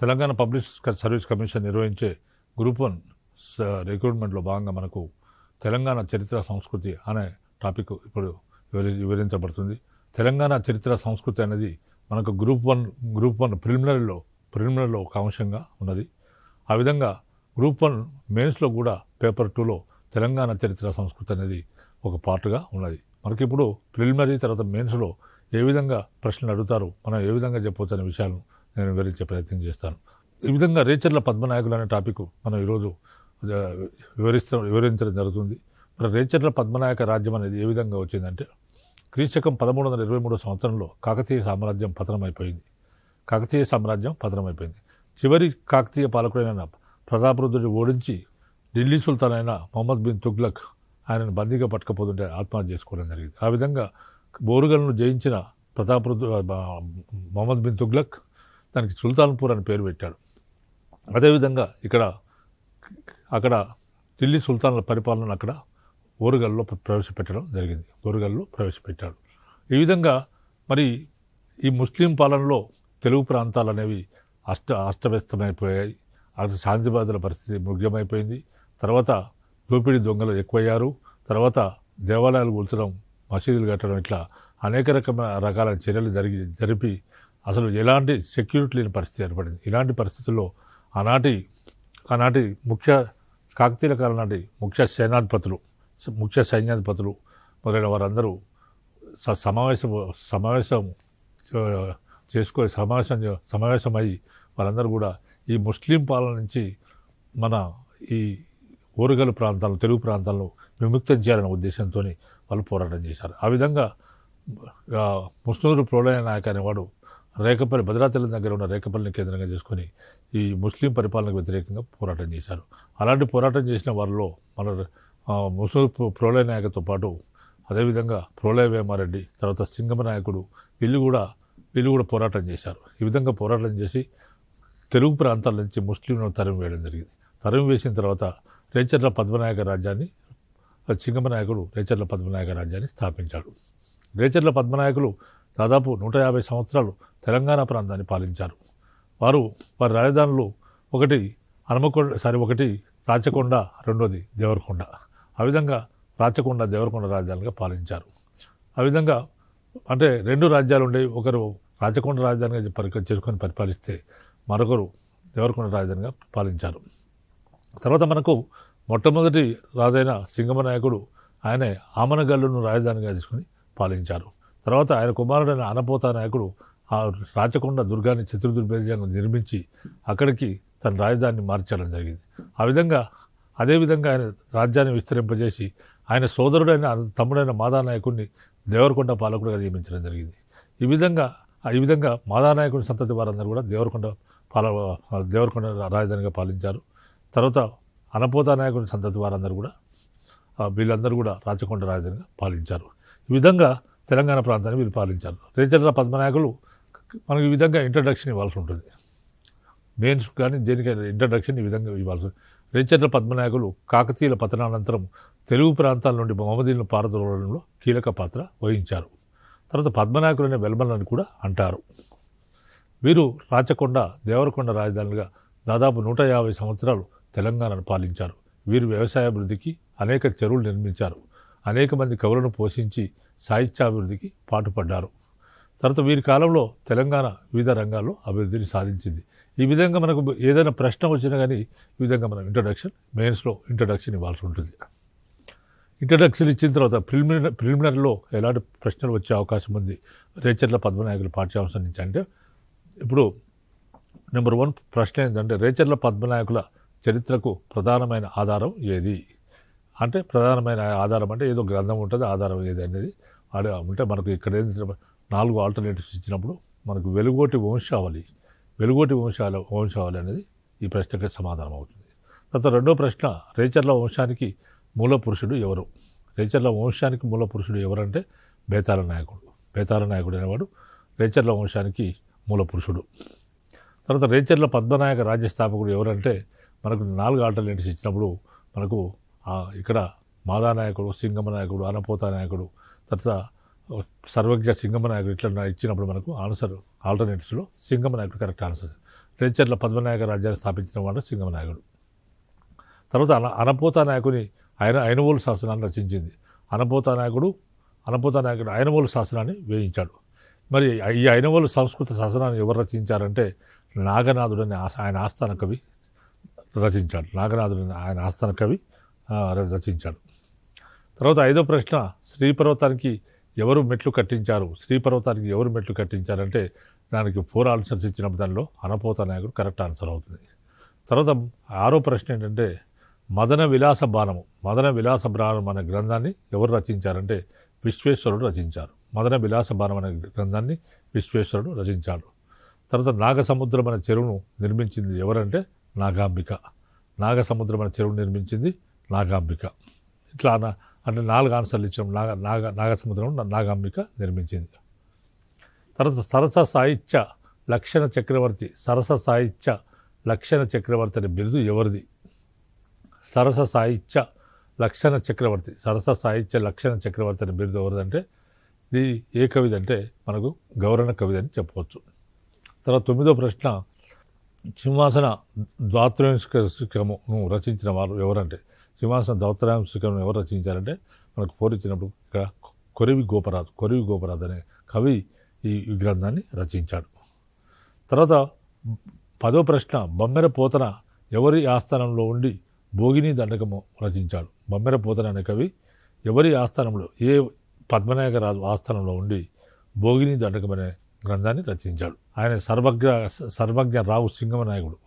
Telangana public service commission నిర్వహించే group 1 రిక్రూట్మెంట్లో భాగంగా మనకు తెలంగాణ చరిత్ర సంస్కృతి అనే టాపిక్ ఇప్పుడు వివరించబడుతుంది. తెలంగాణ చరిత్ర సంస్కృతి అనేది మనకు గ్రూప్ వన్ ప్రిలిమినరీలో ఒక అంశంగా ఉన్నది. ఆ విధంగా గ్రూప్ 1 మెయిన్స్లో కూడా పేపర్ 2లో తెలంగాణ చరిత్ర సంస్కృతి అనేది ఒక పార్ట్గా ఉన్నది. మనకి ఇప్పుడు ప్రిలిమినరీ తర్వాత మెయిన్స్లో ఏ విధంగా ప్రశ్నలు అడుగుతారు, మనం ఏ విధంగా చెప్పవచ్చు అనే విషయాలను నేను వివరించే ప్రయత్నం చేస్తాను. ఈ విధంగా రేచర్ల పద్మనాయకులు అనే టాపిక్ మనం ఈరోజు వివరించడం జరుగుతుంది. మరి రేచర్ల పద్మనాయక రాజ్యం అనేది ఏ విధంగా వచ్చిందంటే క్రీస్తకం 1323 సంవత్సరంలో కాకతీయ సామ్రాజ్యం పతనమైపోయింది. చివరి కాకతీయ పాలకుడైన ప్రతాపరుద్రుడిని ఓడించి ఢిల్లీ సుల్తాన్ అయిన మొహమ్మద్ బిన్ తుగ్లక్ ఆయనను బందీగా పట్టుకపోతుంటే ఆత్మహత్య చేసుకోవడం జరిగింది. ఆ విధంగా బోరుగల్ను జయించిన మొహమ్మద్ బిన్ తుగ్లక్ దానికి సుల్తాన్పూర్ అని పేరు పెట్టాడు. అదేవిధంగా అక్కడ ఢిల్లీ సుల్తాన్ల పరిపాలన అక్కడ ఓరుగల్లో ప్రవేశపెట్టాడు. ఈ విధంగా మరి ఈ ముస్లిం పాలనలో తెలుగు ప్రాంతాలు అనేవి అస్తవ్యస్తమైపోయాయి. అక్కడ శాంతిబాధల పరిస్థితి ముఖ్యమైపోయింది. తర్వాత దోపిడీ దొంగలు ఎక్కువయ్యారు. తర్వాత దేవాలయాలు కూల్చడం, మసీదులు కట్టడం, ఇట్లా అనేక రకాల చర్యలు జరిపి అసలు ఎలాంటి సెక్యూరిటీ లేని పరిస్థితి ఏర్పడింది. ఇలాంటి పరిస్థితుల్లో ఆనాటి కాకతీయుల కాలం నాటి ముఖ్య సైన్యాధిపతులు మొదలైన వారందరూ సమావేశమై వారందరూ కూడా ఈ ముస్లిం పాలన నుంచి మన ఈ ఓరుగల్ ప్రాంతాలను, తెలుగు ప్రాంతాలను విముక్తం చేయాలనే ఉద్దేశంతో వాళ్ళు పోరాటం చేశారు. ఆ విధంగా ముస్నూరు ప్రోలయ నాయక్ అనేవాడు రేకపల్లి, భద్రాచలం దగ్గర ఉన్న రేకపల్లిని కేంద్రంగా చేసుకొని ఈ ముస్లిం పరిపాలనకు వ్యతిరేకంగా పోరాటం చేశారు. అలాంటి పోరాటం చేసిన వారిలో మన ముస్నూరు ప్రోలయ నాయకుతో పాటు అదేవిధంగా ప్రోలయ వేమారెడ్డి, తర్వాత సింగమ నాయకుడు వీళ్ళు కూడా పోరాటం చేశారు. ఈ విధంగా పోరాటం చేసి తెలుగు ప్రాంతాల నుంచి ముస్లింలను తరిమి వేయడం జరిగింది. తరిమి వేసిన తర్వాత రేచర్ల పద్మనాయక రాజ్యాన్ని సింగమ నాయకుడు రేచర్ల పద్మనాయక రాజ్యాన్ని స్థాపించాడు. రేచర్ల పద్మనాయకులు దాదాపు 150 సంవత్సరాలు తెలంగాణ ప్రాంతాన్ని పాలించారు. వారి రాజధానులు ఒకటి రాచకొండ, రెండోది దేవరకొండ. ఆ విధంగా రాచకొండ, దేవరకొండ రాజధానిగా పాలించారు. ఆ విధంగా అంటే 2 రాజ్యాలు ఉండేవి. ఒకరు రాచకొండ రాజధానిగా చేసుకొని పరిపాలిస్తే మరొకరు దేవరకొండ రాజధానిగా పాలించారు. తర్వాత మనకు మొట్టమొదటి రాజైన సింగమ నాయకుడు ఆయనే ఆమనగల్లును రాజధానిగా తీసుకుని పాలించారు. తర్వాత ఆయన కుమారుడైన అనపోత నాయకుడు ఆ రాచకొండ దుర్గాన్ని చతుర్దుర్భేద్యంగా నిర్మించి అక్కడికి తన రాజధానిని మార్చడం జరిగింది. అదేవిధంగా ఆయన రాజ్యాన్ని విస్తరింపజేసి ఆయన సోదరుడైన తమ్ముడైన మాదానాయకుడిని దేవరకొండ పాలకుడిగా నియమించడం జరిగింది. ఈ విధంగా మాదానాయకుడి సంతతి వారందరూ కూడా దేవరకొండ రాజధానిగా పాలించారు. తర్వాత అనపోత నాయకుడి సంతతి వారందరూ కూడా వీళ్ళందరూ కూడా రాచకొండ రాజధానిగా పాలించారు. ఈ విధంగా తెలంగాణ ప్రాంతాన్ని వీళ్ళు పాలించారు. రేచర్ల పద్మనాయకులు మనకు ఈ విధంగా ఇంట్రడక్షన్ ఇవ్వాల్సి ఉంటుంది. మెయిన్స్ కానీ దేనికైనా ఇంట్రడక్షన్ ఈ విధంగా ఇవ్వాల్సి ఉంటుంది. రేచర్ల పద్మనాయకులు కాకతీయుల పతనానంతరం తెలుగు ప్రాంతాల నుండి మహమ్మదీయులను పారదోలడంలో కీలక పాత్ర వహించారు. తర్వాత పద్మనాయకులు అనే వెల్మలని కూడా అంటారు. వీరు రాచకొండ, దేవరకొండ రాజధానులుగా దాదాపు 150 సంవత్సరాలు తెలంగాణను పాలించారు. వీరు వ్యవసాయాభివృద్ధికి అనేక చెరువులు నిర్మించారు. అనేక మంది కవులను పోషించి సాహిత్యాభివృద్ధికి పాటుపడ్డారు. తర్వాత వీరి కాలంలో తెలంగాణ వివిధ రంగాల్లో అభివృద్ధిని సాధించింది. ఈ విధంగా మనకు ఏదైనా ప్రశ్న వచ్చినా కానీ ఈ విధంగా మనం మెయిన్స్లో ఇంట్రడక్షన్ ఇవ్వాల్సి ఉంటుంది. ఇంట్రడక్షన్ ఇచ్చిన తర్వాత ప్రిలిమినరీలో ఎలాంటి ప్రశ్నలు వచ్చే అవకాశం ఉంది రేచర్ల పద్మనాయకుల పాఠ్యాంశం నుంచి అంటే ఇప్పుడు నెంబర్ 1 ప్రశ్న ఏంటంటే రేచర్ల పద్మనాయకుల చరిత్రకు ప్రధానమైన ఆధారం ఏది అంటే ప్రధానమైన ఆధారం అంటే ఏదో గ్రంథం ఉంటుంది, ఆధారం ఏది అనేది అంటే మనకు ఇక్కడ ఏంటంటే 4 ఆల్టర్నేటివ్స్ ఇచ్చినప్పుడు మనకు వెలుగోటి వంశావళి అనేది ఈ ప్రశ్నకి సమాధానం అవుతుంది. తర్వాత రెండో ప్రశ్న రేచర్ల వంశానికి మూల పురుషుడు ఎవరు? రేచర్ల వంశానికి మూల పురుషుడు ఎవరంటే బేతాళ నాయకుడు అనేవాడు రేచర్ల వంశానికి మూల పురుషుడు. తర్వాత రేచర్ల పద్మనాయక రాజ్య స్థాపకుడు ఎవరంటే మనకు 4 ఆల్టర్నేటివ్స్ ఇచ్చినప్పుడు మనకు ఇక్కడ మాదానాయకుడు, సింగమ నాయకుడు, అనపోత నాయకుడు, తర్వాత సర్వజ్ఞ సింగమ నాయకుడు ఇట్లా ఇచ్చినప్పుడు మనకు ఆల్టర్నేటివ్స్లో సింగమ నాయకుడు కరెక్ట్ ఆన్సర్. రేచర్ల పద్మనాయక రాజ్యాన్ని స్థాపించిన వాడు సింగమనాయకుడు. తర్వాత అనపోత నాయకుని ఐనవోలు శాసనాన్ని రచించింది. అనపోత నాయకుడు ఐనవోలు శాసనాన్ని వేయించాడు. మరి ఈ ఐనవోలు సంస్కృత శాసనాన్ని ఎవరు రచించారంటే నాగనాథుడని ఆయన ఆస్థాన కవి రచించాడు. నాగనాథుడని ఆయన ఆస్థాన కవి రచించాడు. తర్వాత 5వ ప్రశ్న, శ్రీపర్వతానికి ఎవరు మెట్లు కట్టించారంటే దానికి 4 ఆన్సర్స్ ఇచ్చినప్పుడు దానిలో అనపోత నాయకుడు కరెక్ట్ ఆన్సర్ అవుతుంది. తర్వాత 6వ ప్రశ్న ఏంటంటే మదన విలాస బాణము అనే గ్రంథాన్ని ఎవరు రచించారంటే విశ్వేశ్వరుడు రచించారు. మదన విలాస బాణం అనే గ్రంథాన్ని విశ్వేశ్వరుడు రచించాడు. తర్వాత నాగసముద్రం అనే చెరువును నిర్మించింది ఎవరంటే నాగాంబిక. నాగసముద్రం అనే చెరువును నిర్మించింది నాగాంబిక. ఇట్లా అంటే 4 ఆన్సర్లు ఇచ్చిన నాగసముద్రం నాగాంబిక నిర్మించింది. తర్వాత సరస సాహిత్య లక్షణ చక్రవర్తి అనే బిరుదు ఎవరిది? సరస సాహిత్య లక్షణ చక్రవర్తి అనే బిరుదు ఎవరిదంటే ఇది ఏ కవిది అంటే మనకు గౌరణ కవిది అని చెప్పవచ్చు. తర్వాత 9వ ప్రశ్న, సింహాసన ద్వాత్రయాంశికమును రచించిన వారు ఎవరంటే సింహాసన ద్వాత్రయాంశికమును ఎవరు రచించారంటే మనకు పోరిచ్చినప్పుడు ఇక్కడ కొరివి గోపరాజు అనే కవి ఈ గ్రంథాన్ని రచించాడు. తర్వాత 10వ ప్రశ్న, బమ్మెర పోతన ఎవరి ఆస్థానంలో ఉండి భోగిని దండకము రచించాడు? బమ్మెర పోతన అనే కవి ఎవరి ఆస్థానంలో ఏ పద్మనాయక రాజు ఆస్థానంలో ఉండి భోగిని దండకం అనే గ్రంథాన్ని రచించాడు. ఆయన సర్వజ్ఞ రావు సింగమనాయకుడు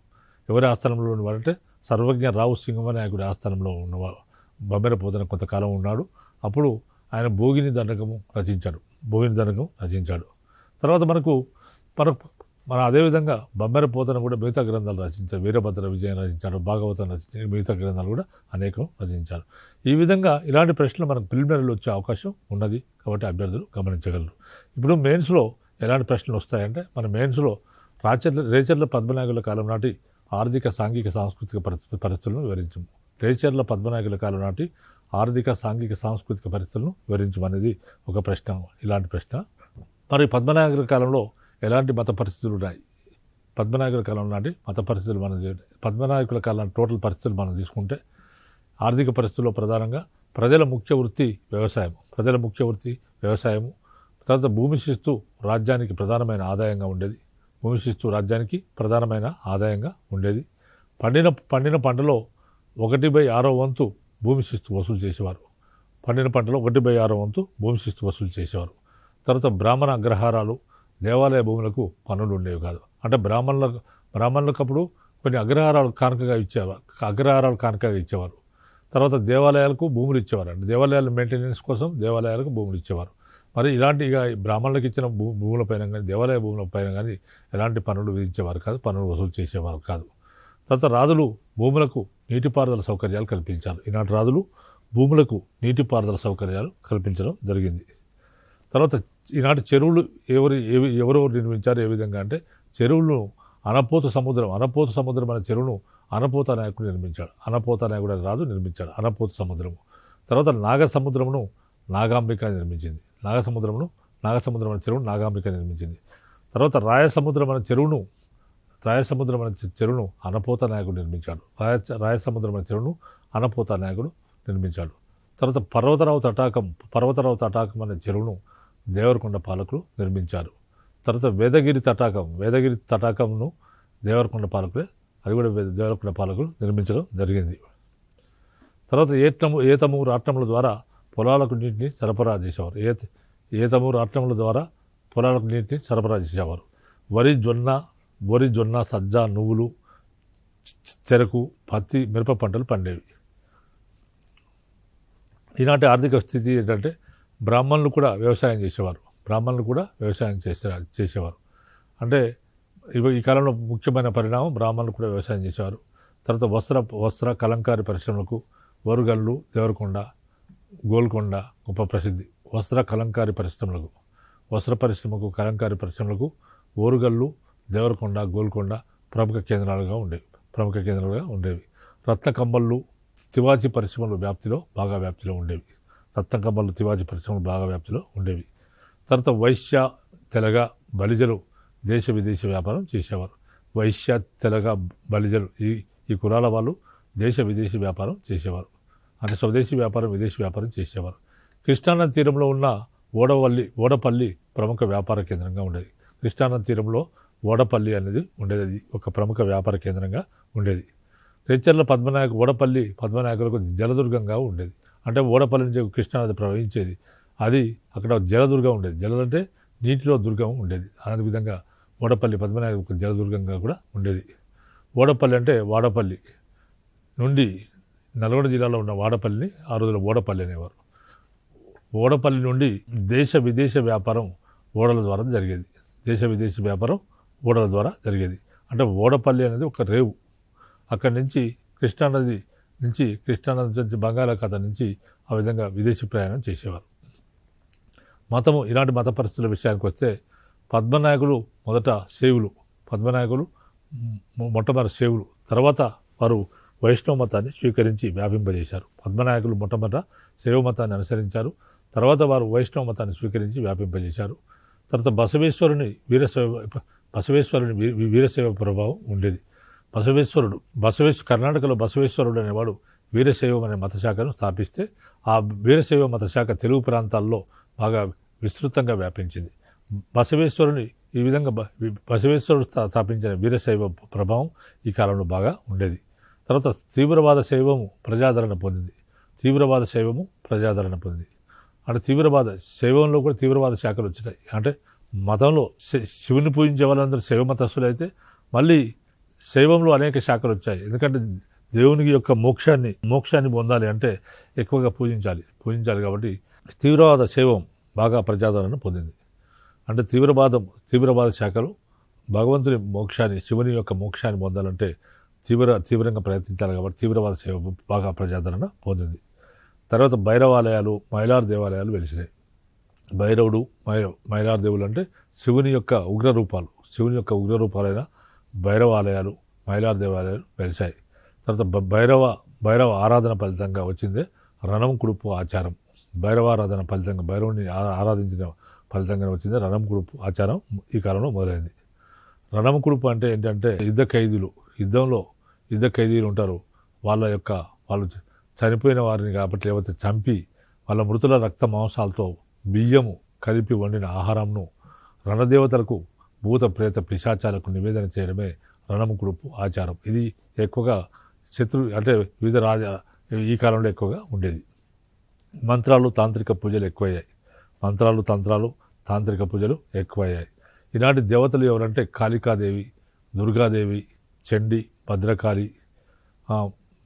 ఎవరి ఆస్థానంలో ఉన్నవాడంటే సర్వజ్ఞ రావు సింగమనాయకుడి ఆస్థానంలో ఉన్నవాడు బమ్మెర పోతన కొంతకాలం ఉన్నాడు. అప్పుడు ఆయన భోగిని దండకం రచించాడు. తర్వాత మనకు అదేవిధంగా బమ్మెర పోతన కూడా మిగతా గ్రంథాలు రచించారు. వీరభద్ర విజయం రచించాడు, భాగవతం రచించారు, మిగతా గ్రంథాలు కూడా అనేకం రచించారు. ఈ విధంగా ఇలాంటి ప్రశ్నలు మనకు ప్రిలిమినరీలో వచ్చే అవకాశం ఉన్నది కాబట్టి అభ్యర్థులు గమనించగలరు. ఇప్పుడు మెయిన్స్లో ఎలాంటి ప్రశ్నలు వస్తాయంటే మన మెయిన్స్లో రేచర్ల పద్మనాయకుల కాలం నాటి ఆర్థిక సాంఘిక సాంస్కృతిక పరిస్థితులను వివరించము. రేచర్ల పద్మనాయకుల కాలం నాటి ఆర్థిక సాంఘిక సాంస్కృతిక పరిస్థితులను వివరించమనేది ఒక ప్రశ్న. ఇలాంటి ప్రశ్న. మరి పద్మనాయకుల కాలంలో ఎలాంటి మత పరిస్థితులు ఉన్నాయి? పద్మనాయకుల కాలం నాటి మత పరిస్థితులు పద్మనాయకుల కాలం టోటల్ పరిస్థితులు మనం తీసుకుంటే ఆర్థిక పరిస్థితుల్లో ప్రధానంగా ప్రజల ముఖ్య వృత్తి వ్యవసాయము. తర్వాత భూమి శిస్తు రాజ్యానికి ప్రధానమైన ఆదాయంగా ఉండేది. పండిన పంటలో 1/6 వంతు భూమి శిస్తు వసూలు చేసేవారు. తర్వాత బ్రాహ్మణ అగ్రహారాలు, దేవాలయ భూములకు పన్నులు ఉండేవి కాదు. అంటే బ్రాహ్మణులకు అప్పుడు కొన్ని అగ్రహారాలు కానుకగా ఇచ్చేవారు. తర్వాత దేవాలయాలకు భూములు ఇచ్చేవారు. అంటే దేవాలయాల మెయింటెనెన్స్ కోసం దేవాలయాలకు భూములు ఇచ్చేవారు. మరి ఇలాంటి బ్రాహ్మణులకు ఇచ్చిన భూములపైన కానీ దేవాలయ భూములపైన కానీ ఎలాంటి పన్నులు విధించేవారు కాదు, పన్నులు వసూలు చేసేవారు కాదు. తర్వాత రాజులు భూములకు నీటిపారుదల సౌకర్యాలు కల్పించారు. ఈనాటి రాజులు భూములకు నీటిపారుదల సౌకర్యాలు కల్పించడం జరిగింది. తర్వాత ఈనాటి చెరువులు ఎవరెవరు నిర్మించారు? ఏ విధంగా అంటే చెరువులను అనపోత సముద్రం అనే చెరువును అనపోత నాయకుడు నిర్మించాడు. అనపోత నాయకుడు అనే రాజు నిర్మించాడు అనపోత సముద్రము. తర్వాత నాగసముద్రమును నాగాంబిక నిర్మించింది. నాగసముద్రం అనే చెరువును నాగాంబిక నిర్మించింది. తర్వాత రాయసముద్రం అనే చెరువును అనపోత నాయకుడు నిర్మించాడు. రాయసముద్రం అనే చెరువును అనపోత నాయకుడు నిర్మించాడు. తర్వాత పర్వతరావు తటాకం అనే చెరువును దేవరకొండ పాలకులు నిర్మించారు. తర్వాత వేదగిరి తటాకంను దేవరకొండ పాలకులే దేవరకొండ పాలకులు నిర్మించడం జరిగింది. తర్వాత ఏతము రాట్నముల ద్వారా పొలాలకు నీటిని సరఫరా చేసేవారు. వరి జొన్న సజ్జ నువ్వులు చెరకు పత్తి మిరప పంటలు పండేవి. ఈనాటి ఆర్థిక స్థితి ఏంటంటే బ్రాహ్మణులు కూడా వ్యవసాయం చేసేవారు. అంటే ఈ కాలంలో ముఖ్యమైన పరిణామం బ్రాహ్మణులు కూడా వ్యవసాయం చేసేవారు. తర్వాత వస్త్ర కలంకారీ పరిశ్రమలకు వరుగల్లు, దేవరకొండ, గోల్కొండ గొప్ప ప్రసిద్ధి. వస్త్ర పరిశ్రమకు కలంకారీ పరిశ్రమలకు ఓరుగల్లు, దేవరకొండ, గోల్కొండ ప్రముఖ కేంద్రాలుగా ఉండేవి. రత్న కంబళ్ళు, తివాచీ పరిశ్రమలు బాగా వ్యాప్తిలో ఉండేవి. తర్వాత వైశ్య, తెలగ, బలిజలు దేశ విదేశ వ్యాపారం చేసేవారు. వైశ్య, తెలగ, బలిజలు ఈ కులాల వాళ్ళు దేశ విదేశీ వ్యాపారం చేసేవారు. అంటే స్వదేశీ వ్యాపారం, విదేశీ వ్యాపారం చేసేవారు. కృష్ణానది తీరంలో ఉన్న ఓడపల్లి ప్రముఖ వ్యాపార కేంద్రంగా ఉండేది. కృష్ణానది తీరంలో ఓడపల్లి అనేది ఉండేది. అది ఒక ప్రముఖ వ్యాపార కేంద్రంగా ఉండేది. రేచర్ల ఓడపల్లి పద్మనాయకులకు జలదుర్గంగా ఉండేది. అంటే ఓడపల్లి నుంచి కృష్ణానది ప్రవహించేది. అది అక్కడ జలదుర్గం ఉండేది. జలం అంటే నీటిలో దుర్గం ఉండేది. అదే విధంగా ఓడపల్లి పద్మనాయకులకు జలదుర్గంగా కూడా ఉండేది. ఓడపల్లి అంటే వాడపల్లి నుండి నల్గొండ జిల్లాలో ఉన్న వాడపల్లిని ఆ రోజుల్లో ఓడపల్లి అనేవారు. ఓడపల్లి నుండి దేశ విదేశ వ్యాపారం ఓడల ద్వారా జరిగేది. దేశ విదేశీ వ్యాపారం ఓడల ద్వారా జరిగేది. అంటే ఓడపల్లి అనేది ఒక రేవు. అక్కడి నుంచి కృష్ణానది నుంచి బంగాళాఖాతం నుంచి ఆ విధంగా విదేశీ ప్రయాణం చేసేవారు. మతము, ఇలాంటి మత పరిస్థితుల విషయానికి వస్తే పద్మనాయకులు మొదట శైవులు. పద్మనాయకులు మొట్టమొదటి శైవులు. తర్వాత వారు వైష్ణవ మతాన్ని స్వీకరించి వ్యాపింపజేశారు. పద్మనాయకులు మొట్టమొదట శైవ మతాన్ని అనుసరించారు. తర్వాత వారు వైష్ణవ మతాన్ని స్వీకరించి వ్యాపింపజేశారు. తర్వాత బసవేశ్వరుని వీరశైవ ప్రభావం ఉండేది. కర్ణాటకలో బసవేశ్వరుడు అనేవాడు వీరశైవం అనే మతశాఖను స్థాపిస్తే ఆ వీరశైవ మతశాఖ తెలుగు ప్రాంతాల్లో బాగా విస్తృతంగా వ్యాపించింది. ఈ విధంగా బసవేశ్వరుడు స్థాపించిన వీరశైవ ప్రభావం ఈ కాలంలో బాగా ఉండేది. తర్వాత తీవ్రవాద శైవము ప్రజాదరణ పొందింది. అంటే తీవ్రవాద శైవంలో కూడా తీవ్రవాద శాఖలు వచ్చినాయి. అంటే మతంలో శివుని పూజించే వాళ్ళందరూ శైవ మతస్థులు అయితే మళ్ళీ శైవంలో అనేక శాఖలు వచ్చాయి. ఎందుకంటే దేవునికి యొక్క మోక్షాన్ని పొందాలి అంటే ఎక్కువగా పూజించాలి కాబట్టి తీవ్రవాద శైవం బాగా ప్రజాదరణ పొందింది. అంటే తీవ్రవాద శాఖలు భగవంతుని శివుని యొక్క మోక్షాన్ని పొందాలంటే తీవ్రంగా ప్రయత్నించాలి కాబట్టి తీవ్రవాద శైవం బాగా ప్రజాదరణ పొందింది. తర్వాత భైరవాలయాలు, మైలార్ దేవాలయాలు వెలిసినాయి. భైరవుడు, మైలార్ దేవులు అంటే శివుని యొక్క ఉగ్రరూపాలైన భైరవాలయాలు, మైలార్ దేవాలయాలు వెలిశాయి. తర్వాత భైరవ ఆరాధన ఫలితంగా వచ్చిందే రణం కుడుపు ఆచారం. భైరవారాధన ఫలితంగా భైరవుని ఆరాధించిన ఫలితంగా వచ్చిందే రణం కుడుపు ఆచారం ఈ కాలంలో మొదలైంది. రణం కుడుపు అంటే ఏంటంటే యుద్ధ ఖైదీలు ఉంటారు. వాళ్ళు చనిపోయిన వారిని కాబట్టి లేకపోతే చంపి వాళ్ళ మృతుల రక్త మాంసాలతో బియ్యము కలిపి వండిన ఆహారంను రణదేవతలకు, భూత ప్రేత పిశాచాలకు నివేదన చేయడమే రణముకుడుపు ఆచారం. ఇది ఎక్కువగా వివిధ ఈ కాలంలో ఎక్కువగా ఉండేది. మంత్రాలు, తాంత్రిక పూజలు ఎక్కువయ్యాయి. ఈనాటి దేవతలు ఎవరంటే కాళికాదేవి, దుర్గాదేవి, చండి, భద్రకాళి,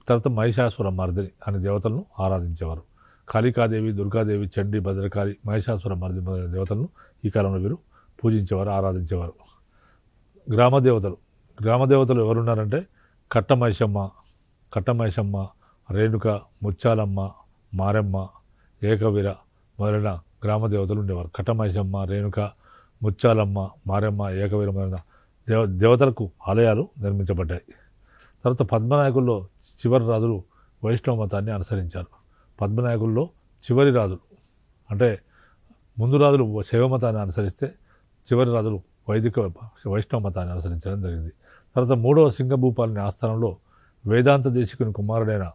తర్వాత మహిషాసుర మర్దిని అనే దేవతలను ఆరాధించేవారు. కాళికాదేవి, దుర్గాదేవి, చండి, భద్రకాళి, మహిషాసుర మర్దిని మొదలైన దేవతలను ఈ కాలంలో వీరు పూజించేవారు, ఆరాధించేవారు. గ్రామదేవతలు ఎవరున్నారంటే కట్టమైషమ్మ, రేణుక, ముచ్చాలమ్మ, మారెమ్మ, ఏకవీర మొదలైన గ్రామదేవతలు ఉండేవారు. కట్టమైషమ్మ, రేణుక, ముచ్చాలమ్మ, మారెమ్మ, ఏకవీర మొదలైన దేవతలకు ఆలయాలు నిర్మించబడ్డాయి. తర్వాత పద్మనాయకుల్లో చివరి రాజులు వైష్ణవ మతాన్ని అనుసరించారు. పద్మనాయకుల్లో చివరి రాజులు అంటే ముందు రాజులు శైవ మతాన్ని అనుసరిస్తే వైష్ణవ మతాన్ని అనుసరించడం జరిగింది. తర్వాత మూడవ సింగభూపాలని ఆస్థానంలో వేదాంత దేశికుని కుమారుడైన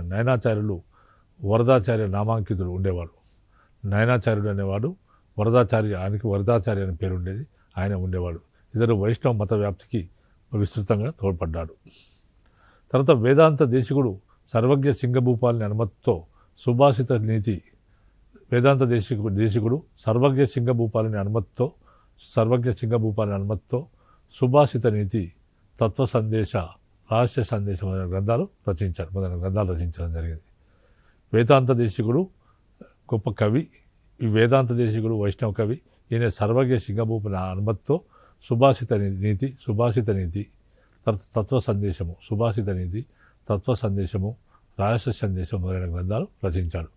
నయనాచార్యులు వరదాచార్య నామాంకితుడు ఉండేవాడు. నయనాచార్యుడు అనేవాడు ఆయనకి వరదాచార్య అనే పేరు ఉండేది, ఆయన ఉండేవాడు. ఇతడు వైష్ణవ మత వ్యాప్తికి విస్తృతంగా తోడ్పడ్డాడు. తర్వాత వేదాంత దేశికుడు సర్వజ్ఞ సింగభూపాలని అనుమతితో సుభాషిత నీతి సుభాషిత నీతి, తత్వ సందేశ, రహస్య సందేశం మొదలైన గ్రంథాలు రచించడం జరిగింది. వేదాంత దేశికుడు గొప్ప కవి. ఈ వేదాంత దేశికుడు వైష్ణవ కవి. ఈయన సర్వజ్ఞ సింగభూపాల అనుమతితో సుభాషిత నీతి, తత్వ సందేశము, రహస్య సందేశం మొదలైన గ్రంథాలు రచించాడు.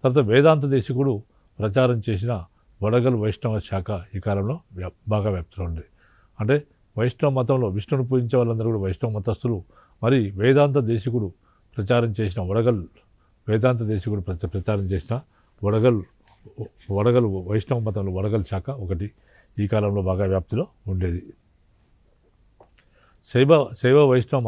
తర్వాత వేదాంత దేశికుడు ప్రచారం చేసిన వడగల్ వైష్ణవ శాఖ ఈ కాలంలో బాగా వ్యాప్తిలో ఉంది. అంటే వైష్ణవ మతంలో విష్ణును పూజించే వాళ్ళందరూ కూడా వైష్ణవ మతస్థులు. మరి వేదాంత దేశికుడు ప్రచారం చేసిన వడగల్ వైష్ణవ మతంలో వడగల్ శాఖ ఒకటి. ఈ కాలంలో బాగా వ్యాప్తిలో ఉండేది. శైవ వైష్ణవ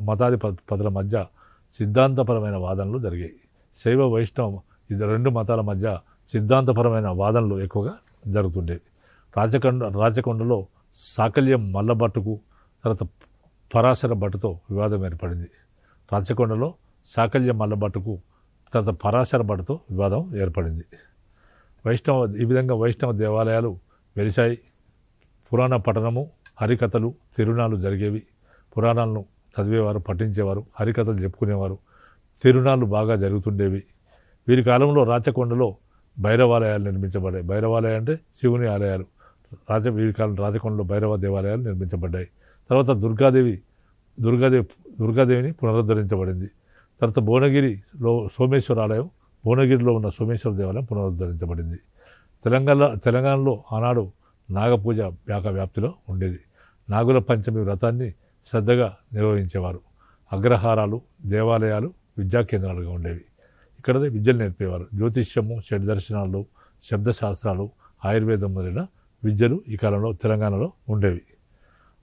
మతాధిపతుల మధ్య సిద్ధాంతపరమైన వాదనలు జరిగాయి. శైవ వైష్ణవ ఇది రెండు మతాల మధ్య సిద్ధాంతపరమైన వాదనలు ఎక్కువగా జరుగుతుండేవి. రాచకొండలో సాకల్యం మల్లభట్టుకు తర్వాత పరాశర భట్టుతో వివాదం ఏర్పడింది. రాచకొండలో సాకల్యం మల్లభట్టుకు తర్వాత పరాశర భట్టుతో వివాదం ఏర్పడింది. ఈ విధంగా వైష్ణవ దేవాలయాలు వెలిశాయి. పురాణ పఠనము, హరికథలు, తిరునాళ్ళు జరిగేవి. పురాణాలను చదివేవారు, పఠించేవారు, హరికథలు చెప్పుకునేవారు. తిరునాళ్ళు బాగా జరుగుతుండేవి. వీరి కాలంలో రాచకొండలో భైరవాలయాలు నిర్మించబడ్డాయి. భైరవాలయం అంటే శివుని ఆలయాలు. వీరి కాలం రాచకొండలో భైరవ దేవాలయాలు నిర్మించబడ్డాయి. తర్వాత దుర్గాదేవిని పునరుద్ధరించబడింది. తర్వాత భువనగిరిలో సోమేశ్వర ఆలయం, భువనగిరిలో ఉన్న సోమేశ్వర దేవాలయం పునరుద్ధరించబడింది. తెలంగాణలో ఆనాడు నాగపూజ వ్యాప్తిలో ఉండేది. నాగుల పంచమి వ్రతాన్ని శ్రద్ధగా నిర్వహించేవారు. అగ్రహారాలు, దేవాలయాలు విద్యా కేంద్రాలుగా ఉండేవి. ఇక్కడనే విద్యలు నేర్పేవారు. జ్యోతిష్యము, షడ్దర్శనాలు, శబ్దశాస్త్రాలు, ఆయుర్వేదం మొదలైన విద్యలు ఈ కాలంలో తెలంగాణలో ఉండేవి.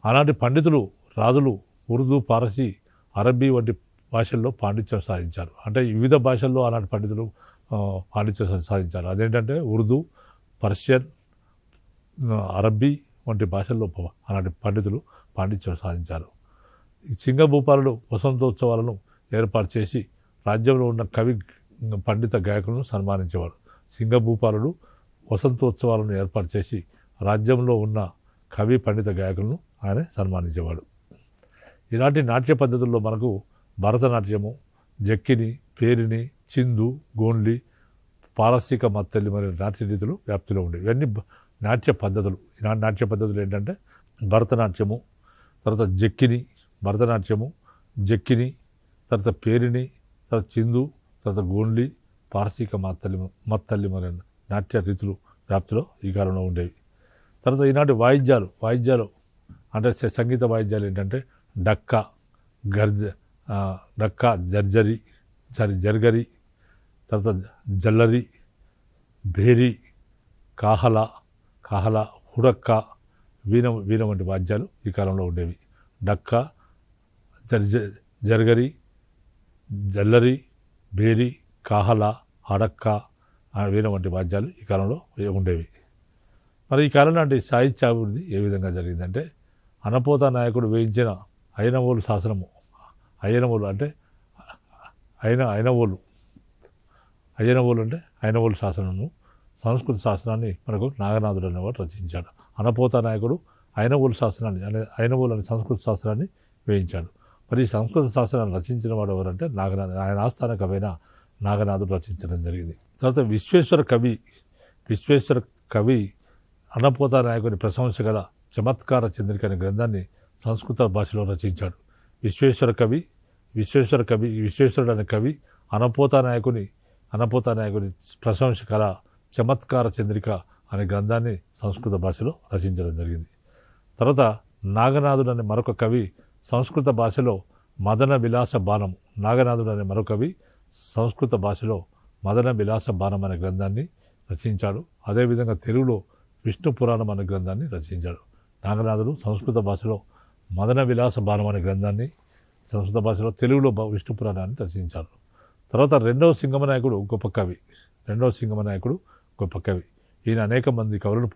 ఆనాటి పండితులు, రాజులు ఉర్దూ, పారసీ, అరబ్బీ వంటి భాషల్లో పాండిత్యం సాధించారు. అంటే వివిధ భాషల్లో ఆనాటి పండితులు పాండిత్యం సాధించారు. అదేంటంటే ఉర్దూ, పర్షియన్, అరబ్బీ వంటి భాషల్లో ఆనాటి పండితులు పాండిత్యం సాధించారు. సింగభూపాలుడు వసంతోత్సవాలను ఏర్పాటు చేసి రాజ్యంలో ఉన్న కవి, పండిత గాయకులను సన్మానించేవాడు. సింగభూపాలుడు వసంతోత్సవాలను ఏర్పాటు చేసి రాజ్యంలో ఉన్న కవి, పండిత గాయకులను ఆయన సన్మానించేవాడు. ఇలాంటి నాట్య పద్ధతుల్లో మనకు భరతనాట్యము, జక్కిని, పేరిని, చిందు, గోండ్లి, పారసీక మత్తలి మరియు నాట్య రీతులు వ్యాప్తిలో ఉండేవి. ఇవన్నీ నాట్య పద్ధతులు. ఈనాటి నాట్య పద్ధతులు ఏంటంటే భరతనాట్యము, తర్వాత జక్కిని, తర్వాత పేరిని, తర్వాత చిందు, తర్వాత గోండ్లి, పారసీక మత్తల్లి మరియు నాట్య రీతులు వ్యాప్తిలో ఈ కాలంలో ఉండేవి. తర్వాత ఈనాటి వాయిద్యాలు అంటే సంగీత వాయిద్యాలు ఏంటంటే డక్కా, జర్గరి, తర్వాత జల్లరి, భేరి, కాహల, హుడక్క, వీణ వంటి వాద్యాలు ఈ కాలంలో ఉండేవి. డక్కా, జర్గరి, జల్లరి, భేరి, కాహల, హడక్క, వీణ వంటి వాద్యాలు ఈ కాలంలో ఉండేవి. మరి ఈ కాలం నాటి సాహిత్యాభివృద్ధి ఏ విధంగా జరిగిందంటే అనపోత నాయకుడు వేయించిన అయినవోలు శాసనము, అయినవోలు అంటే అయినవోలు శాసనము, సంస్కృత శాసనాన్ని మనకు నాగనాథుడు అనేవాడు రచించాడు. అనపోత నాయకుడు అయినవోలు అనే సంస్కృత శాస్త్రాన్ని వేయించాడు. మరి ఈ సంస్కృత శాస్త్రాన్ని రచించిన వాడు ఎవరంటే ఆయన ఆస్థాన కవైన నాగనాథుడు రచించడం జరిగింది. తర్వాత విశ్వేశ్వర కవి అనపోత నాయకుని ప్రశంస గల చమత్కార చంద్రిక అనే గ్రంథాన్ని సంస్కృత భాషలో రచించాడు. విశ్వేశ్వరుడు అనే కవి అనపోత నాయకుని ప్రశంస గల చమత్కార చంద్రిక అనే గ్రంథాన్ని సంస్కృత భాషలో రచించడం జరిగింది. తర్వాత నాగనాథుడు అనే మరొక కవి సంస్కృత భాషలో మదన విలాస బాణం, నాగనాథుడు అనే మరొక కవి సంస్కృత భాషలో మదన విలాస బాణం అనే గ్రంథాన్ని రచించాడు. అదేవిధంగా తెలుగులో విష్ణు పురాణం అనే గ్రంథాన్ని రచించాడు. నాగనాథుడు సంస్కృత భాషలో మదన విలాస బాణం అనే గ్రంథాన్ని, సంస్కృత భాషలో తెలుగులో విష్ణు పురాణాన్ని రచించాడు. తర్వాత రెండవ సింగమనాయకుడు గొప్ప కవి. ఈయన అనేక మంది కవులను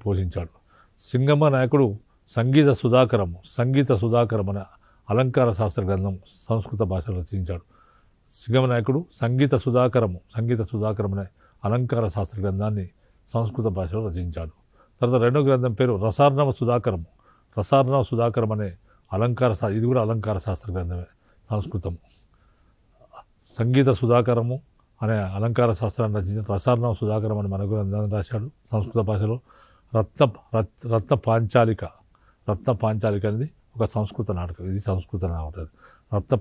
పోషించాడు. సింగమనాయకుడు సంగీత సుధాకరం అనే అలంకార శాస్త్ర గ్రంథం సంస్కృత భాషలో రచించాడు. సింగమనాయకుడు సంగీత సుధాకరం అనే అలంకార శాస్త్ర గ్రంథాన్ని సంస్కృత భాషలో రచించాడు. తర్వాత రెండో గ్రంథం పేరు రసార్ణవ సుధాకరం అనే ఇది కూడా అలంకార శాస్త్ర గ్రంథమే, సంస్కృతము. సంగీత సుధాకరము అనే అలంకార శాస్త్రాన్ని రచించిన రసార్ణవ సుధాకరం అనే మరొక గ్రంథాన్ని రాశాడు సంస్కృత భాషలో. రత్న పాంచాలిక అనేది ఒక సంస్కృత నాటకం. ఇది సంస్కృత నాటకం. రత్న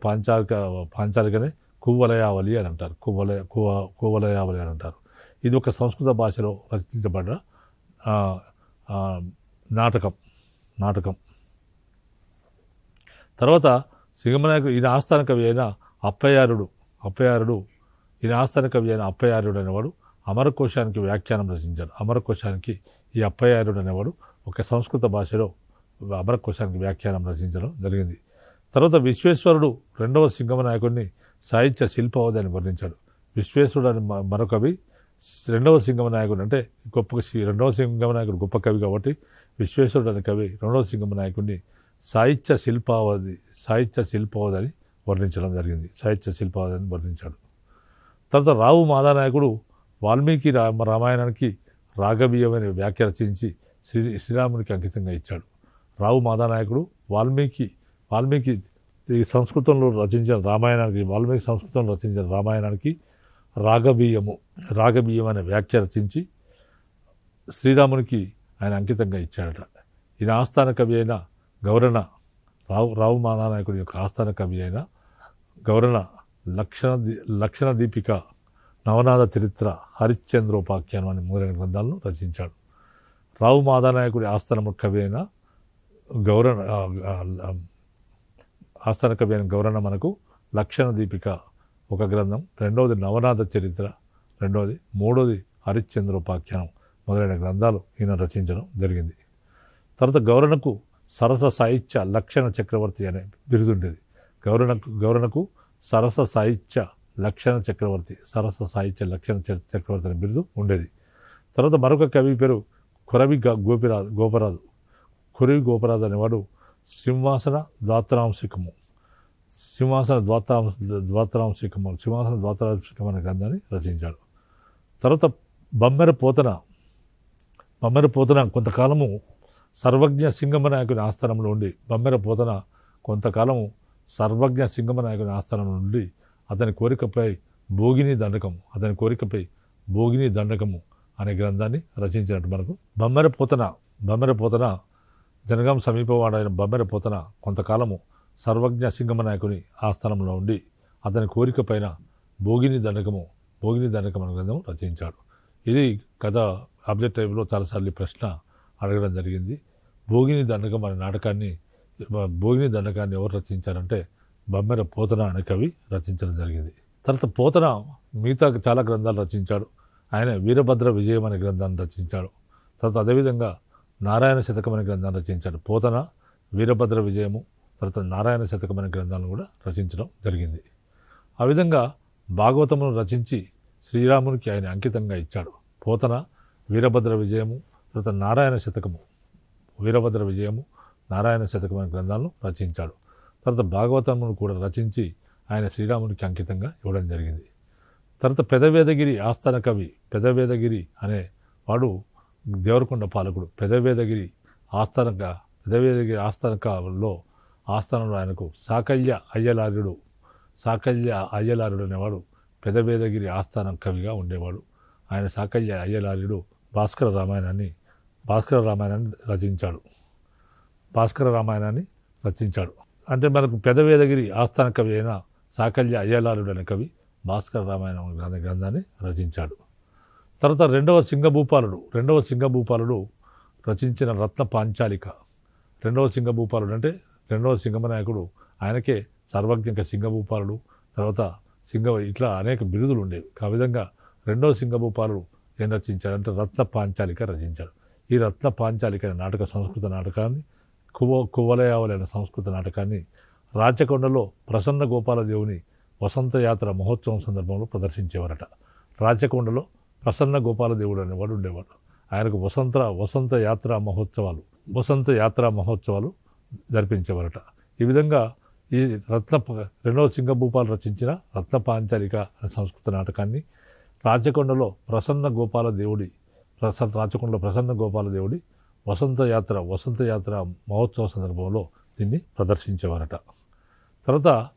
పాంచాలికనే కువలయావళి అని అంటారు. కువలయావళి అని అంటారు. ఇది ఒక సంస్కృత భాషలో రచించబడ్డ నాటకం. తర్వాత సింగమనాయకుడు ఈయన ఆస్థాన కవి అయిన అప్పయారుడు అనేవాడు అమరకోశానికి వ్యాఖ్యానం రచించాడు. అమరకోశానికి ఈ అప్పయ్యారుడు అనేవాడు ఒక సంస్కృత భాషలో అమరకోశానికి వ్యాఖ్యానం రచించడం జరిగింది. తర్వాత విశ్వేశ్వరుడు రెండవ సింగమ నాయకుడిని సాహిత్య శిల్పవధి అని వర్ణించాడు. విశ్వేశ్వరుడు అని మరో కవి రెండవ సింగమ నాయకుడు అంటే రెండవ సింగమ నాయకుడు గొప్ప కవి కాబట్టి విశ్వేశ్వరుడు అనే కవి రెండవ సింగమ నాయకుడిని సాహిత్య శిల్పవధి అని వర్ణించడం జరిగింది. సాహిత్య శిల్పవధి అని వర్ణించాడు. తర్వాత రావు మాదానాయకుడు వాల్మీకి రామాయణానికి రాగవీయమైన వ్యాఖ్య రచించి శ్రీరామునికి అంకితంగా ఇచ్చాడు. రావు మాదానాయకుడు వాల్మీకి ఈ సంస్కృతంలో రచించిన రామాయణానికి వాల్మీకి సంస్కృతంలో రచించిన రామాయణానికి రాగవీయం అనే వ్యాఖ్య రచించి శ్రీరామునికి ఆయన అంకితంగా ఇచ్చాడట. ఈయన ఆస్థాన కవి అయిన గౌరణ రావు మాదానాయకుడి యొక్క ఆస్థాన కవి అయిన గౌరణ లక్షణ దీపిక, నవనాథ చరిత్ర, హరిశ్చంద్రోపాఖ్యానం అనే మొదలైన గ్రంథాలను రచించాడు. రావు మాదానాయకుడి ఆస్థాన కవి అయిన గౌరణ మనకు లక్షణ దీపిక ఒక గ్రంథం, రెండవది నవనాథ చరిత్ర, మూడవది హరిశ్చంద్రోపాఖ్యానం మొదలైన గ్రంథాలు ఈయన రచించడం జరిగింది. తర్వాత గౌరణకు సరస సాహిత్య లక్షణ చక్రవర్తి అనే బిరుదుండేది. గౌరణకు సరస సాహిత్య లక్షణ చక్రవర్తి అనే బిరుదు ఉండేది. తర్వాత మరొక కవి పేరు కురవి గోపరాజు అనేవాడు సింహాసన ద్వాత్రాంశికము అనే గ్రంథాన్ని రచించాడు. తర్వాత బమ్మెర పోతన కొంతకాలము సర్వజ్ఞ సింగమ నాయకుని ఆస్థానంలో ఉండి అతని కోరికపై భోగిని దండకము అనే గ్రంథాన్ని రచించినట్టు మనకు బమ్మెర పోతన జనగాం సమీపవాడైన బమ్మెర పోతన కొంతకాలము సర్వజ్ఞ సింగమ నాయకుని ఆస్థానంలో ఉండి అతని కోరిక పైన భోగిని దండకం అనే గ్రంథం రచించాడు. ఇది కథ ఆబ్జెక్ట్ టైప్లో చాలాసార్లు ప్రశ్న అడగడం జరిగింది. భోగిని దండకం అనే భోగిని దండకాన్ని ఎవరు రచించారంటే బమ్మెర పోతన అనే కవి రచించడం జరిగింది. తర్వాత పోతన మిగతా చాలా గ్రంథాలు రచించాడు. ఆయన వీరభద్ర విజయం అనే గ్రంథాన్ని రచించాడు. తర్వాత అదేవిధంగా నారాయణ శతకం అనే గ్రంథాన్ని రచించాడు. పోతన వీరభద్ర విజయము తర్వాత నారాయణ శతకం అనే గ్రంథాలను కూడా రచించడం జరిగింది. ఆ విధంగా భాగవతమును రచించి శ్రీరామునికి ఆయన అంకితంగా ఇచ్చాడు. పోతన వీరభద్ర విజయము తర్వాత నారాయణ శతకము అనే గ్రంథాలను రచించాడు. తర్వాత భాగవతమును కూడా రచించి ఆయన శ్రీరామునికి అంకితంగా ఇవ్వడం జరిగింది. తర్వాత పెదవేదగిరి ఆస్థాన కవి పెదవేదగిరి అనే వాడు దేవరకొండ పాలకుడు. పెదవేదగిరి ఆస్థానంలో ఆయనకు సాకల్య అయ్యలార్యుడు అనేవాడు పెదవేదగిరి ఆస్థానం కవిగా ఉండేవాడు. ఆయన సాకల్య అయ్యలార్యుడు భాస్కర రామాయణాన్ని రచించాడు. అంటే మనకు పెదవేదగిరి ఆస్థాన కవి అయిన సాకల్య అయ్యలార్యుడు అనే కవి భాస్కర రామాయణం అనే గ్రంథాన్ని రచించాడు. తర్వాత రెండవ సింగభూపాలుడు రచించిన రత్న పాంచాలిక. రెండవ సింగమ నాయకుడు ఆయనకే సర్వజ్ఞక సింగభూపాలుడు తర్వాత ఇట్లా అనేక బిరుదులు ఉండేవి. ఆ విధంగా రెండవ సింగభూపాలుడు ఏం రచించాడంటే రత్న పాంచాలిక రచించాడు. ఈ రత్న పాంచాలిక అనే సంస్కృత నాటకాన్ని కువలయావలైన సంస్కృత నాటకాన్ని రాచకొండలో ప్రసన్న గోపాలదేవుని వసంతయాత్ర మహోత్సవం సందర్భంలో ప్రదర్శించేవారట. రాచకొండలో ప్రసన్న గోపాలదేవుడు అనేవాడు ఉండేవాడు. ఆయనకు వసంత యాత్రా మహోత్సవాలు జరిపించేవారట. ఈ విధంగా ఈ రెండవ సింగభూపాలు రచించిన రత్న పాంచాలిక అనే సంస్కృత నాటకాన్ని రాచకొండలో ప్రసన్న గోపాలదేవుడి వసంత యాత్ర మహోత్సవ సందర్భంలో దీన్ని ప్రదర్శించేవారట. తర్వాత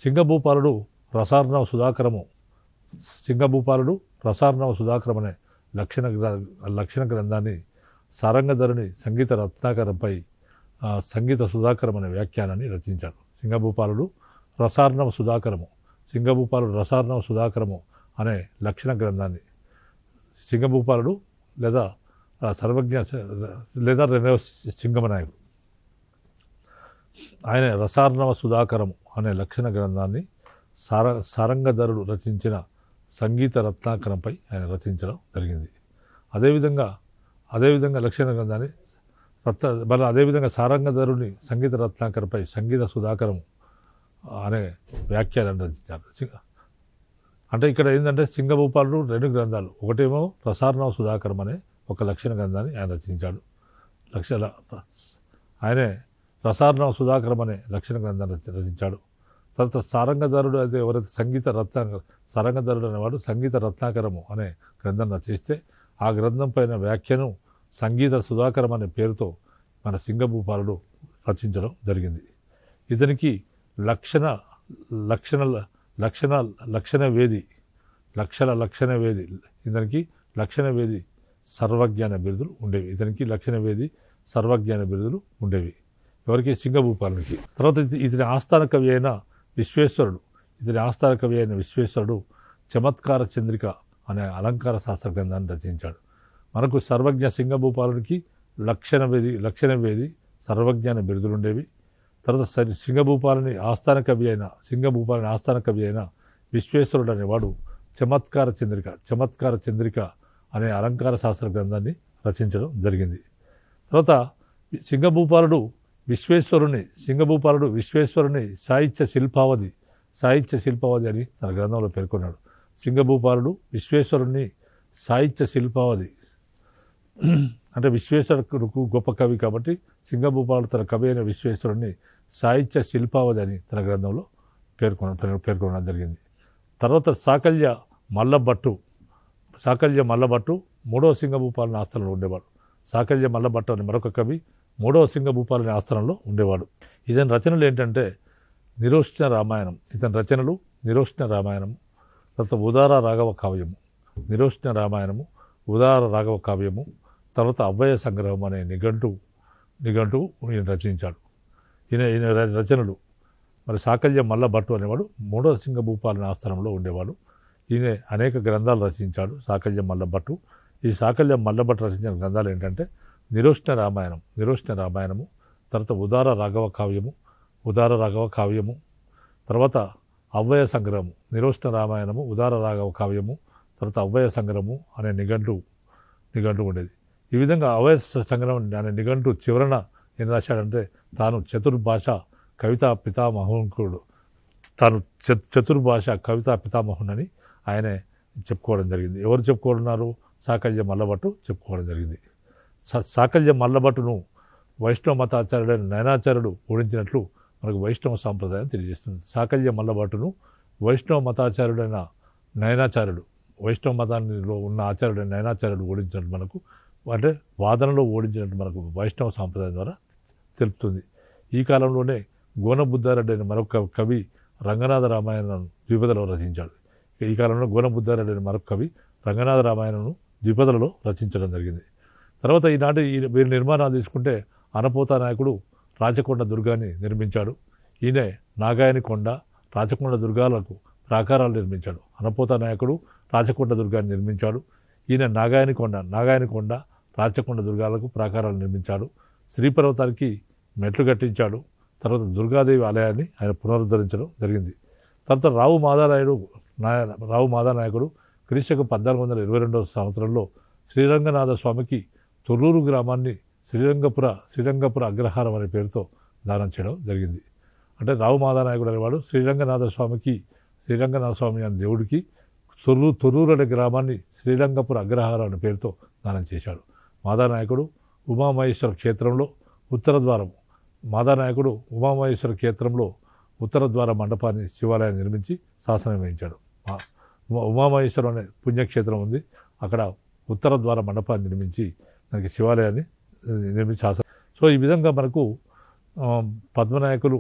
సింగభూపాలుడు రసార్ణవ సుధాకరం అనే లక్షణ గ్రంథాన్ని సారంగధరుని సంగీత రత్నాకరంపై సంగీత సుధాకరం అనే వ్యాఖ్యానాన్ని రచించాడు. సింగభూపాలుడు రసార్ణవ సుధాకరము అనే లక్షణ గ్రంథాన్ని సింగభూపాలుడు లేదా సర్వజ్ఞ లేదా రెండవ సింగమనాయకుడు ఆయన రసార్ణవ సుధాకరము అనే లక్షణ గ్రంథాన్ని సారంగధరుడు రచించిన సంగీత రత్నాకరంపై ఆయన రచించడం జరిగింది. అదేవిధంగా లక్షణ గ్రంథాన్ని అదేవిధంగా సారంగధరుని సంగీత రత్నాకరంపై సంగీత సుధాకరం అనే వ్యాఖ్యానాన్ని రచించారు. అంటే ఇక్కడ ఏంటంటే సింగభూపాలుడు 2 గ్రంథాలు, ఒకటేమో ప్రసారణ సుధాకరం అనే ఒక లక్షణ గ్రంథాన్ని ఆయన రచించాడు. ఆయనే ప్రసారణ సుధాకరం అనే లక్షణ గ్రంథాన్ని రచించాడు. తర్వాత సారంగధరుడు అయితే ఎవరైతే సారంగధరుడు అనేవాడు సంగీత రత్నాకరము అనే గ్రంథం రచిస్తే ఆ గ్రంథం పైన వ్యాఖ్యను సంగీత సుధాకరం అనే పేరుతో మన సింగభూపాలుడు రచించడం జరిగింది. ఇతనికి ఇతనికి లక్షణవేది సర్వజ్ఞాన బిరుదులు ఉండేవి. ఎవరికి? సింగభూపాలునికి. తర్వాత ఇతని ఆస్థాన కవి అయిన విశ్వేశ్వరుడు చమత్కార చంద్రిక అనే అలంకార శాస్త్ర గ్రంథాన్ని రచించాడు. మనకు సర్వజ్ఞ సింగభూపాలునికి లక్షణవేది సర్వజ్ఞాన బిరుదులు ఉండేవి. తర్వాత సింగభూపాలని ఆస్థాన కవి అయిన విశ్వేశ్వరుడు అనేవాడు చమత్కార చంద్రిక అనే అలంకార శాస్త్ర గ్రంథాన్ని రచించడం జరిగింది. తర్వాత సింగభూపాలుడు విశ్వేశ్వరుని సాహిత్య శిల్పావధి అని తన గ్రంథంలో పేర్కొన్నాడు. సింగభూపాలుడు విశ్వేశ్వరుని సాహిత్య శిల్పావధి అంటే విశ్వేశ్వరుకు గొప్ప కవి కాబట్టి సింగభూపాలుడు తన కవి అయిన విశ్వేశ్వరుని సాహిత్య శిల్పావధి అని తన గ్రంథంలో పేర్కొనడం జరిగింది. తర్వాత సాకల్య మల్లభట్టు 3వ సింగభూపాలుని ఆస్థానంలో ఉండేవాడు. సాకల్య మల్లభట్టు అని మరొక కవి 3వ సింగభూపాలుని ఆస్థానంలో ఉండేవాడు. ఇతని రచనలు ఏంటంటే నిరోష్ణ రామాయణం. తర్వాత ఉదార రాఘవ కావ్యము, తర్వాత అవ్వయ సంగ్రహం అనే నిఘంటు ఈయన రచించాడు. ఈయన రచనలు మరి సాకల్య మల్లభట్టు అనేవాడు 3వ సింగభూపాలుని ఆస్థానంలో ఉండేవాడు. ఈయన అనేక గ్రంథాలు రచించాడు సాకల్య మల్లభట్టు. ఈ సాకల్య మల్లభట్టు రచించిన గ్రంథాలు ఏంటంటే నిరోష్ణ రామాయణము, తర్వాత ఉదార రాఘవ కావ్యము, తర్వాత అవ్వయ సంగ్రహము. నిరోష్ణ రామాయణము, ఉదార రాఘవ కావ్యము, తర్వాత అవ్వయ సంగ్రహము అనే నిఘంటు ఉండేది. ఈ విధంగా అవ్వయ సంగ్రహం అనే నిఘంటు చివరన ఏం రాశాడంటే తాను చతుర్భాష కవితా పితామహునని ఆయనే చెప్పుకోవడం జరిగింది. ఎవరు చెప్పుకోవడున్నారు? సాకల్య మల్లభట్టు చెప్పుకోవడం జరిగింది. సాకల్య మల్లభట్టును వైష్ణవ మతాచార్యుడైన నయనాచార్యుడు ఓడించినట్లు మనకు వైష్ణవ సాంప్రదాయం తెలియజేస్తుంది. సాకల్య మల్లభట్టును వైష్ణవ మతాచార్యుడైన నయనాచార్యుడు, వైష్ణవ మతానిలో ఉన్న ఆచార్యుడైన నయనాచార్యుడు ఓడించినట్టు మనకు, అంటే వాదనలో ఓడించినట్టు మనకు వైష్ణవ సాంప్రదాయం ద్వారా తెలుపుతుంది. ఈ కాలంలోనే గోనబుద్ధారెడ్డి అనే మరొక కవి రంగనాథ రామాయణం ద్విపదలో రచించాడు. ఈ కాలంలో గోనబుద్ధారెడ్డి అనే మరొక కవి రంగనాథ రామాయణం ద్విపదలలో రచించడం జరిగింది. తర్వాత ఈనాటి వీరి నిర్మాణాలు తీసుకుంటే అనపోతా నాయకుడు రాచకొండ దుర్గాన్ని నిర్మించాడు. ఈయన నాగాయని కొండ, రాచకొండ దుర్గాలకు ప్రాకారాలు నిర్మించాడు. అనపోతా నాయకుడు రాచకొండ దుర్గాన్ని నిర్మించాడు. ఈయన నాగాయని కొండ, రాచకొండ దుర్గాలకు ప్రాకారాలు నిర్మించాడు. శ్రీపర్వతానికి మెట్లు కట్టించాడు. తర్వాత దుర్గాదేవి ఆలయాన్ని ఆయన పునరుద్ధరించడం జరిగింది. తర్వాత రావు మాదానాయకుడు క్రీస్తు 1422వ సంవత్సరంలో శ్రీరంగనాథ స్వామికి తొర్రూరు గ్రామాన్ని శ్రీరంగపుర అగ్రహారం అనే పేరుతో దానం చేయడం జరిగింది. అంటే రావు మాదానాయకుడు అనేవాడు శ్రీరంగనాథ స్వామి అనే దేవుడికి తొర్రూరు అనే గ్రామాన్ని శ్రీరంగపుర అగ్రహారం అనే పేరుతో దానం చేశాడు. ఉమామహేశ్వర క్షేత్రంలో ఉత్తర ద్వార మండపాన్ని శివాలయాన్ని నిర్మించి శాసనం వేయించాడు. ఉమామహేశ్వరం అనే పుణ్యక్షేత్రం ఉంది. అక్కడ ఉత్తర ద్వార మండపాన్ని నిర్మించి దానికి శివాలయాన్ని నిర్మించి శాసనం. సో ఈ విధంగా మనకు పద్మనాయకులు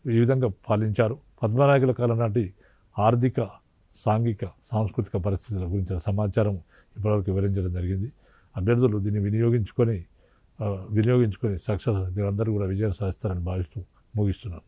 ఈ విధంగా పాలించారు. పద్మనాయకుల కాలం నాటి ఆర్థిక, సాంఘిక, సాంస్కృతిక పరిస్థితుల గురించిన సమాచారం ఇప్పటివరకు వివరించడం జరిగింది. అభ్యర్థులు దీన్ని వినియోగించుకొని సక్సెస్ మీరందరూ కూడా విజయం సాధిస్తారని భావిస్తూ ముగిస్తున్నాను.